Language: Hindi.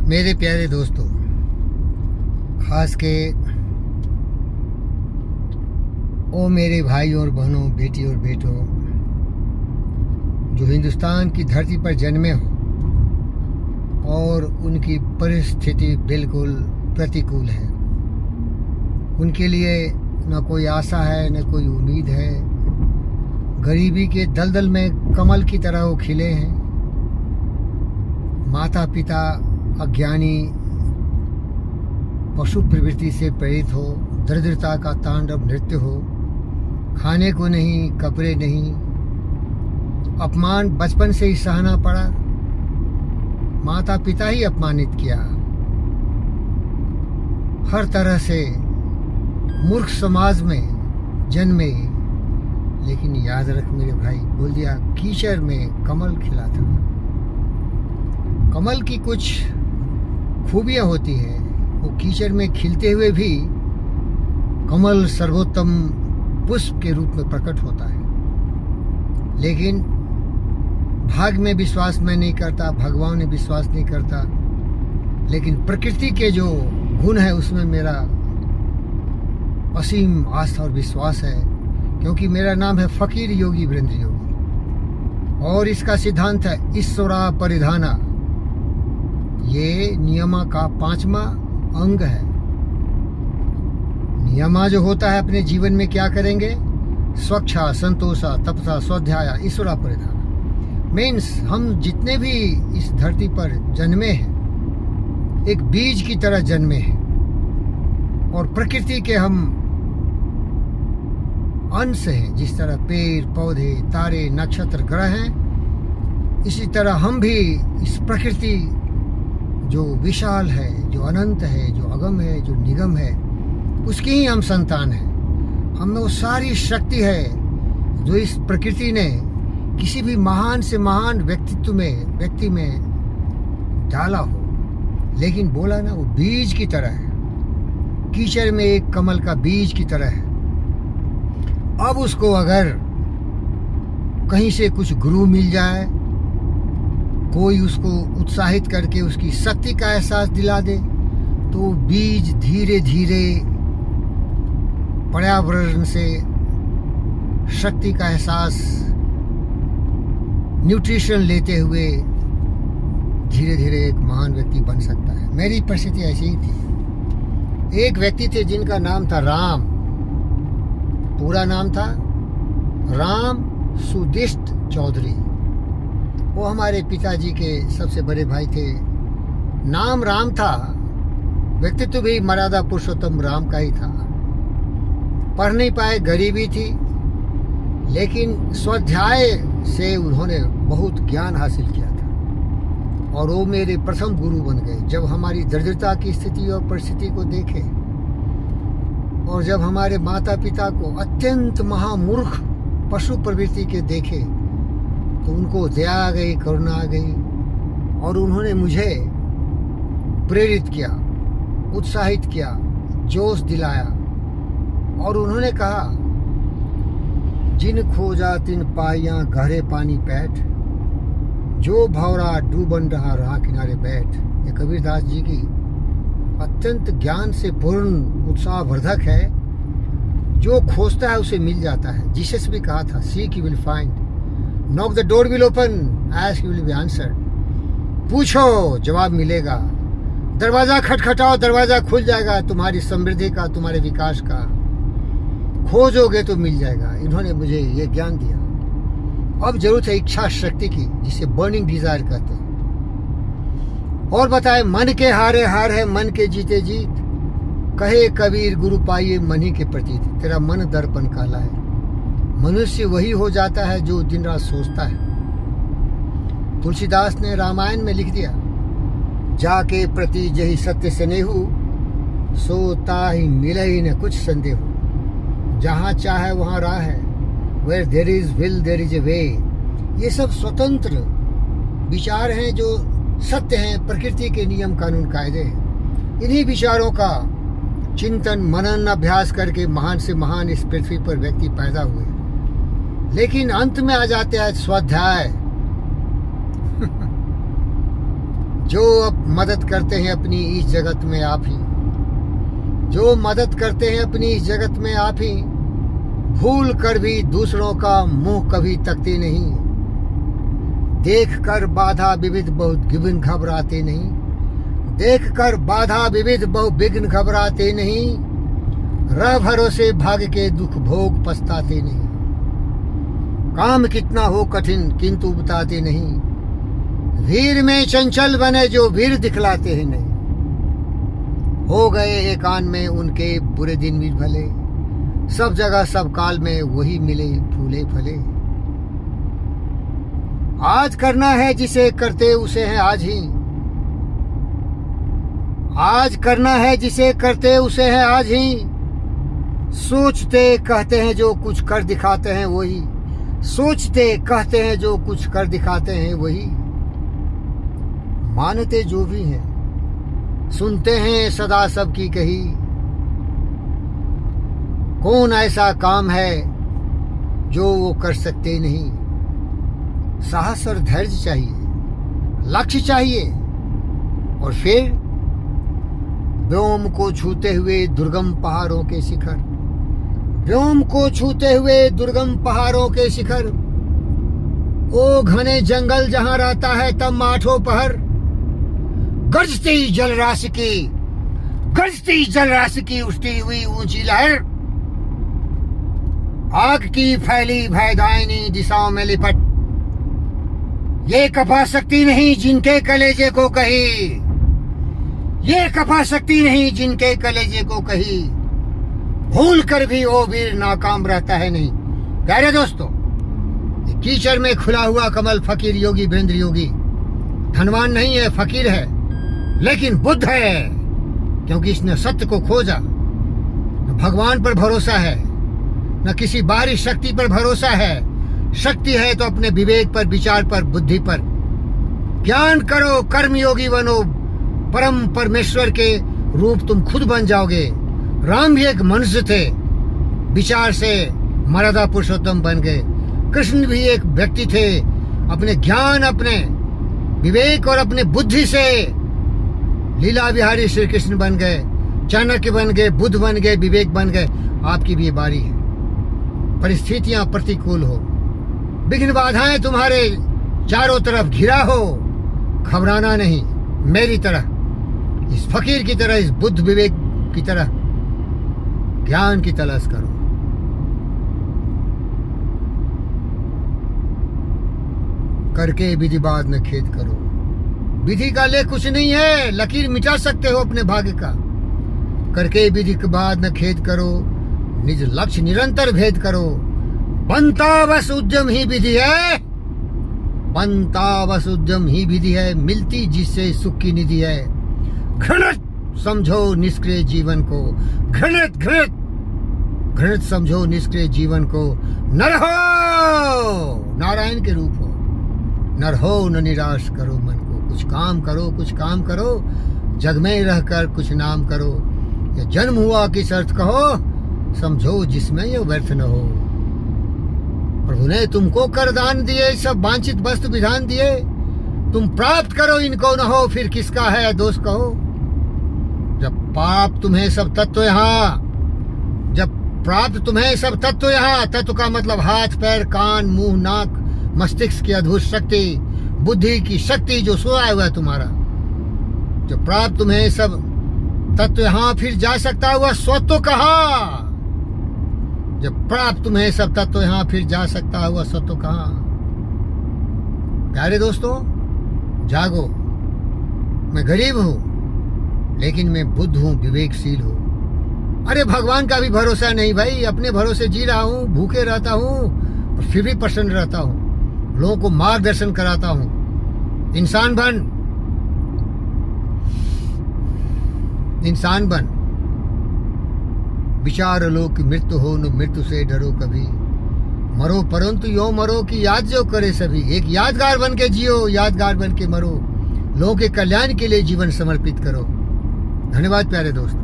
मेरे प्यारे दोस्तों, खास के ओ मेरे भाइयों और बहनों, बेटी और बेटों जो हिंदुस्तान की धरती पर जन्मे हो और उनकी परिस्थिति बिल्कुल प्रतिकूल है। उनके लिए न कोई आशा है, न कोई उम्मीद है। गरीबी के दलदल में कमल की तरह वो खिले हैं। माता पिता अज्ञानी, पशु प्रवृत्ति से प्रेरित हो, दरिद्रता का तांडव नृत्य हो, खाने को नहीं, कपड़े नहीं, अपमान बचपन से ही सहना पड़ा, माता पिता ही अपमानित किया, हर तरह से मूर्ख समाज में जन्मे। लेकिन याद रख मेरे भाई, बोल दिया कीचड़ में कमल खिला था। कमल की कुछ खूबियां होती है। वो कीचड़ में खिलते हुए भी कमल सर्वोत्तम पुष्प के रूप में प्रकट होता है। लेकिन भाग्य में विश्वास मैं नहीं करता, भगवान में विश्वास नहीं करता, लेकिन प्रकृति के जो गुण है उसमें मेरा असीम आस्था और विश्वास है। क्योंकि मेरा नाम है फकीर योगी वीरेंद्र योगी और इसका सिद्धांत है ईश्वरा परिधाना। ये नियमा का 5वां अंग है। नियमा जो होता है अपने जीवन में क्या करेंगे? स्वच्छा, संतोषा, तपसा, स्वाध्याय, ईश्वरा परिधान। मीन्स हम जितने भी इस धरती पर जन्मे हैं एक बीज की तरह जन्मे हैं और प्रकृति के हम अंश हैं। जिस तरह पेड़ पौधे, तारे, नक्षत्र, ग्रह हैं, इसी तरह हम भी इस प्रकृति जो विशाल है, जो अनंत है, जो अगम है, जो निगम है, उसकी ही हम संतान हैं। हम में वो सारी शक्ति है जो इस प्रकृति ने किसी भी महान से महान व्यक्ति में डाला हो। लेकिन बोला ना, वो बीज की तरह है, कीचड़ में एक कमल का बीज की तरह है। अब उसको अगर कहीं से कुछ गुरु मिल जाए, कोई उसको उत्साहित करके उसकी शक्ति का एहसास दिला दे, तो बीज धीरे धीरे पर्यावरण से शक्ति का एहसास, न्यूट्रिशन लेते हुए धीरे धीरे एक महान व्यक्ति बन सकता है। मेरी परिस्थिति ऐसी ही थी। एक व्यक्ति थे जिनका नाम था राम। पूरा नाम था राम सुदिष्ट चौधरी। वो हमारे पिताजी के सबसे बड़े भाई थे। नाम राम था, व्यक्तित्व भी मर्यादा पुरुषोत्तम राम का ही था। पढ़ नहीं पाए, गरीबी थी, लेकिन स्वाध्याय से उन्होंने बहुत ज्ञान हासिल किया था और वो मेरे प्रथम गुरु बन गए। जब हमारी दरिद्रता की स्थिति और परिस्थिति को देखे और जब हमारे माता पिता को अत्यंत महामूर्ख पशु प्रवृत्ति के देखे, तो उनको दया आ गई, करुणा आ गई और उन्होंने मुझे प्रेरित किया, उत्साहित किया, जोश दिलाया और उन्होंने कहा, जिन खोजा तिन पाइयां गहरे पानी पैठ, जो भौरा डूबन रहा किनारे बैठ। ये कबीरदास जी की अत्यंत ज्ञान से पूर्ण उत्साहवर्धक है। जो खोजता है उसे मिल जाता है। जीसस भी कहा था, seek you will find, knock the door will open, ask you will be answered. पूछो, जवाब मिलेगा। दरवाजा खटखटाओ, दरवाजा खुल जाएगा तुम्हारी समृद्धि का, तुम्हारे विकास का। खोजोगे तो मिल जाएगा। इन्होंने मुझे ये ज्ञान दिया। अब जरूरत है इच्छा शक्ति की, जिसे बर्निंग डिजायर कहते हैं। और बताए, मन के हारे हार है, मन के जीते जीत। कहे कबीर गुरु पाइए मन ही के प्रतीत। तेरा मन दर्पण काला है। मनुष्य वही हो जाता है जो दिन रात सोचता है। तुलसीदास ने रामायण में लिख दिया, जाके प्रति जही सत्य स्नेहु, सोता ही मिले ही न कुछ संदेह। जहाँ चाहे वहाँ राह है, where there is will there is a way. ये सब स्वतंत्र विचार हैं जो सत्य हैं, प्रकृति के नियम कानून कायदे हैं। इन्हीं विचारों का चिंतन मनन अभ्यास करके महान से महान इस पृथ्वी पर व्यक्ति पैदा हुए। लेकिन अंत में आ जाते हैं स्वाध्याय। जो अब मदद करते हैं अपनी इस जगत में आप ही, जो मदद करते हैं अपनी इस जगत में आप ही, भूल कर भी दूसरों का मुंह कभी तकते नहीं, देख कर बाधा विविध बहुत विघ्न घबराते नहीं, देख कर बाधा विविध बहुत विघ्न घबराते नहीं, रह भरोसे भाग्य के दुख भोग पछताते नहीं, काम कितना हो कठिन किंतु बताते नहीं, वीर में चंचल बने जो वीर दिखलाते हैं नहीं, हो गए एकान में उनके बुरे दिन भी भले, सब जगह सब काल में वही मिले फूले फले, आज करना है जिसे करते उसे है आज ही, आज करना है जिसे करते उसे है आज ही, सोचते कहते हैं जो कुछ कर दिखाते हैं वही, सोचते कहते हैं जो कुछ कर दिखाते हैं वही, मानते जो भी हैं सुनते हैं सदा सबकी कही, कौन ऐसा काम है जो वो कर सकते नहीं, साहस और धैर्य चाहिए, लक्ष्य चाहिए, और फिर व्योम को छूते हुए दुर्गम पहाड़ों के शिखर, व्योम को छूते हुए दुर्गम पहाड़ों के शिखर, ओ घने जंगल जहां रहता है तब आठों पहर, गरजती जलराशि की उठती हुई ऊंची लहर, आग की फैली भयदायिनी दिशाओं में लिपट, ये कपा सकती नहीं जिनके कलेजे को कही, ये कपा सकती नहीं जिनके कलेजे को कही, भूल कर भी वो वीर नाकाम रहता है नहीं। प्यारे दोस्तों, कीचड़ में खुला हुआ कमल फकीर योगी वीरेंद्र योगी धनवान नहीं है, फकीर है, लेकिन बुद्ध है, क्योंकि इसने सत्य को खोजा। न भगवान पर भरोसा है, न किसी बाहरी शक्ति पर भरोसा है, शक्ति है तो अपने विवेक पर, विचार पर, बुद्धि पर। ज्ञान करो, कर्मयोगी बनो, परम परमेश्वर के रूप तुम खुद बन जाओगे। राम भी एक मनुष्य थे, विचार से मर्यादा पुरुषोत्तम बन गए। कृष्ण भी एक व्यक्ति थे, अपने ज्ञान, अपने विवेक और अपने बुद्धि से लीला विहारी श्री कृष्ण बन गए, चाणक्य बन गए, बुद्ध बन गए, विवेक बन गए। आपकी भी ये बारी है। परिस्थितियां प्रतिकूल हो, विघ्न बाधाएं तुम्हारे चारों तरफ घिरा हो, घबराना नहीं। मेरी तरह, इस फकीर की तरह, इस बुद्ध विवेक की तरह ज्ञान की तलाश करो। करके विधि बाद में खेद करो। विधि का लेख कुछ नहीं है, लकीर मिटा सकते हो अपने भाग्य का। करके विधि के बाद न खेद करो, निज लक्ष्य निरंतर भेद करो। बनता बस उद्यम ही विधि है, बनता बस उद्यम ही विधि है, मिलती जिससे सुख की निधि है। घृणित समझो निष्क्रिय जीवन को, घृणित घृणित घृणित समझो निष्क्रिय जीवन को। नर हो, नारायण के रूप हो, नर हो न निराश करो मन को। कुछ काम करो, कुछ काम करो, जग में रहकर कुछ नाम करो। ये जन्म हुआ किस अर्थ कहो, समझो जिसमें ये व्यर्थ न हो। प्रभु ने तुमको कर दान दिए, सब वांछित वस्तु विधान दिए, तुम प्राप्त करो इनको न हो, फिर किसका है दोष कहो। जब पाप तुम्हें सब तत्व यहाँ, जब प्राप्त तुम्हें सब तत्व यहाँ, तत्व का मतलब हाथ पैर कान मुंह नाक मस्तिष्क की अद्भुत शक्ति, बुद्धि की शक्ति जो सोया हुआ है तुम्हारा। जब प्राप्त तुम्हें सब तत्व यहाँ, फिर जा सकता हुआ स्वत्व कहाँ। जब प्राप्त तुम्हें सब तत्व यहाँ, फिर जा सकता हुआ स्वत्व कहाँ। प्यारे दोस्तों, जागो। मैं गरीब हूं, लेकिन मैं बुद्ध हूं, विवेकशील हूं। अरे भगवान का भी भरोसा नहीं भाई, अपने भरोसे जी रहा हूं, भूखे रहता हूं, फिर भी प्रसन्न रहता हूं, लोगों को मार्गदर्शन कराता हूं। इंसान बन, इंसान बन। विचार लो कि मृत्यु हो, न मृत्यु से डरो कभी। मरो परंतु यो मरो कि याद जो करे सभी। एक यादगार बन के जियो, यादगार बन के मरो। लोगों के कल्याण के लिए जीवन समर्पित करो। धन्यवाद प्यारे दोस्त।